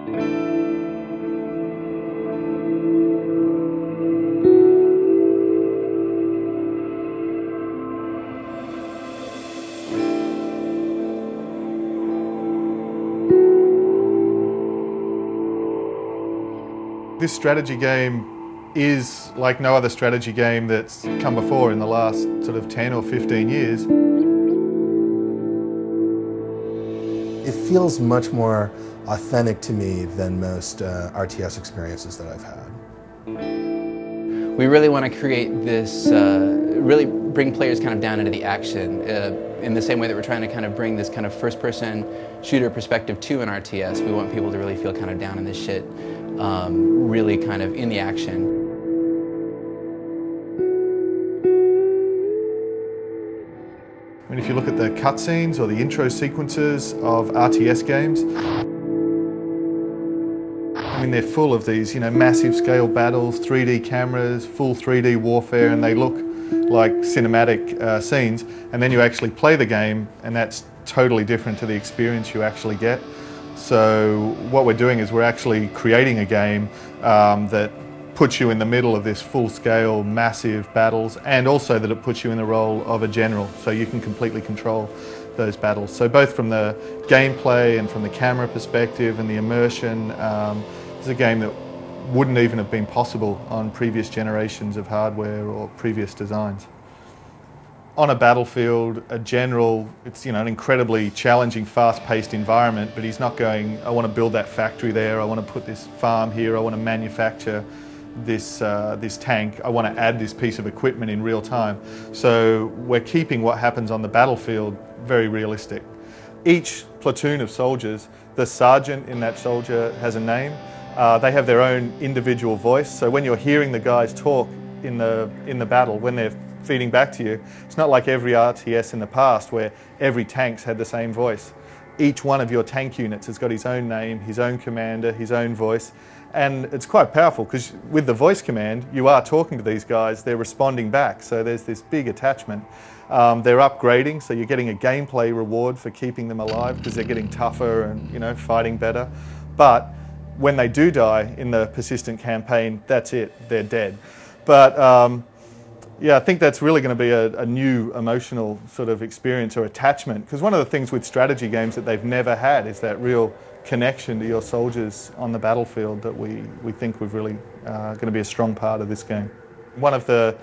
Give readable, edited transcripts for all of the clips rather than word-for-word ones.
This strategy game is like no other strategy game that's come before in the last sort of 10 or 15 years. It feels much more authentic to me than most RTS experiences that I've had. We really want to create this, really bring players kind of down into the action in the same way that we're trying to kind of bring this kind of first-person shooter perspective to an RTS. We want people to really feel kind of down in this shit, really kind of in the action. I mean, if you look at the cutscenes or the intro sequences of RTS games, I mean, they're full of these, massive scale battles, 3D cameras, full 3D warfare, and they look like cinematic scenes. And then you actually play the game, and that's totally different to the experience you actually get. So what we're doing is we're actually creating a game that puts you in the middle of this full-scale, massive battles, and also that it puts you in the role of a general, so you can completely control those battles. So both from the gameplay and from the camera perspective and the immersion, it's a game that wouldn't even have been possible on previous generations of hardware or previous designs. On a battlefield, a general, it's an incredibly challenging, fast-paced environment, but he's not going, I want to build that factory there, I want to put this farm here, I want to manufacture this tank, I want to add this piece of equipment in real time. So we're keeping what happens on the battlefield very realistic. Each platoon of soldiers, the sergeant in that soldier has a name. They have their own individual voice, so when you're hearing the guys talk in the battle, when they're feeding back to you, it's not like every RTS in the past where every tank's had the same voice. Each one of your tank units has got his own name, his own commander, his own voice, and it's quite powerful because with the voice command you are talking to these guys, they're responding back, so there's this big attachment. They're upgrading, so you're getting a gameplay reward for keeping them alive because they're getting tougher and fighting better. But when they do die in the persistent campaign, that's it, they're dead. But yeah, I think that's really going to be a new emotional sort of experience or attachment, because one of the things with strategy games that they've never had is that real connection to your soldiers on the battlefield that we think we're really going to be a strong part of this game. One of the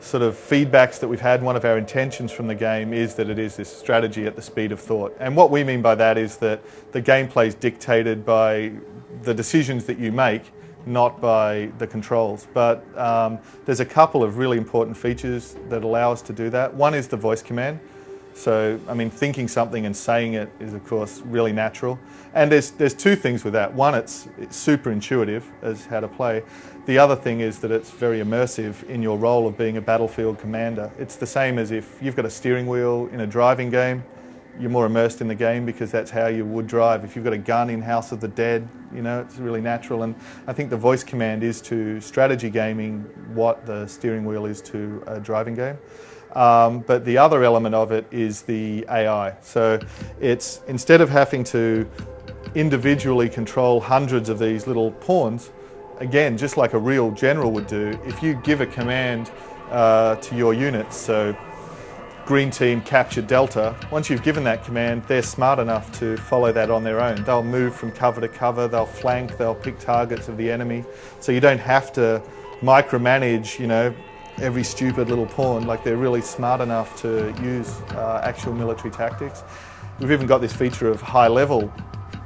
sort of feedbacks that we've had, one of our intentions from the game is that it is this strategy at the speed of thought. And what we mean by that is that the gameplay is dictated by the decisions that you make, not by the controls. But there's a couple of really important features that allow us to do that. One is the voice command. So, I mean, thinking something and saying it is, of course, really natural. And there's two things with that. One, it's super intuitive as how to play. The other thing is that it's very immersive in your role of being a battlefield commander. It's the same as if you've got a steering wheel in a driving game, you're more immersed in the game because that's how you would drive. If you've got a gun in House of the Dead, it's really natural. And I think the voice command is to strategy gaming what the steering wheel is to a driving game. But the other element of it is the AI. So it's, instead of having to individually control hundreds of these little pawns, again, just like a real general would do, if you give a command to your units, so green team capture Delta, once you've given that command, they're smart enough to follow that on their own. They'll move from cover to cover, they'll flank, they'll pick targets of the enemy. So you don't have to micromanage, every stupid little pawn. Like, they're really smart enough to use actual military tactics. We've even got this feature of high-level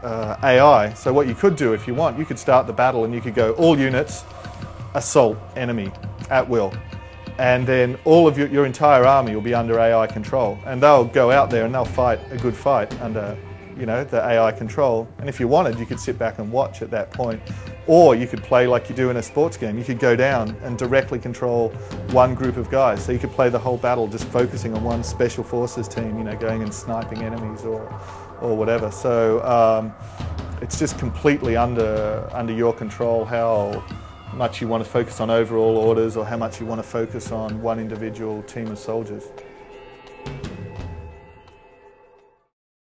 AI. So what you could do if you want, you could start the battle and you could go, all units, assault enemy at will. And then all of your entire army will be under AI control, and they'll go out there and they'll fight a good fight under, the AI control. And if you wanted, you could sit back and watch at that point, or you could play like you do in a sports game. You could go down and directly control one group of guys, so you could play the whole battle just focusing on one special forces team, going and sniping enemies or whatever. So it's just completely under your control how much you want to focus on overall orders or how much you want to focus on one individual team of soldiers.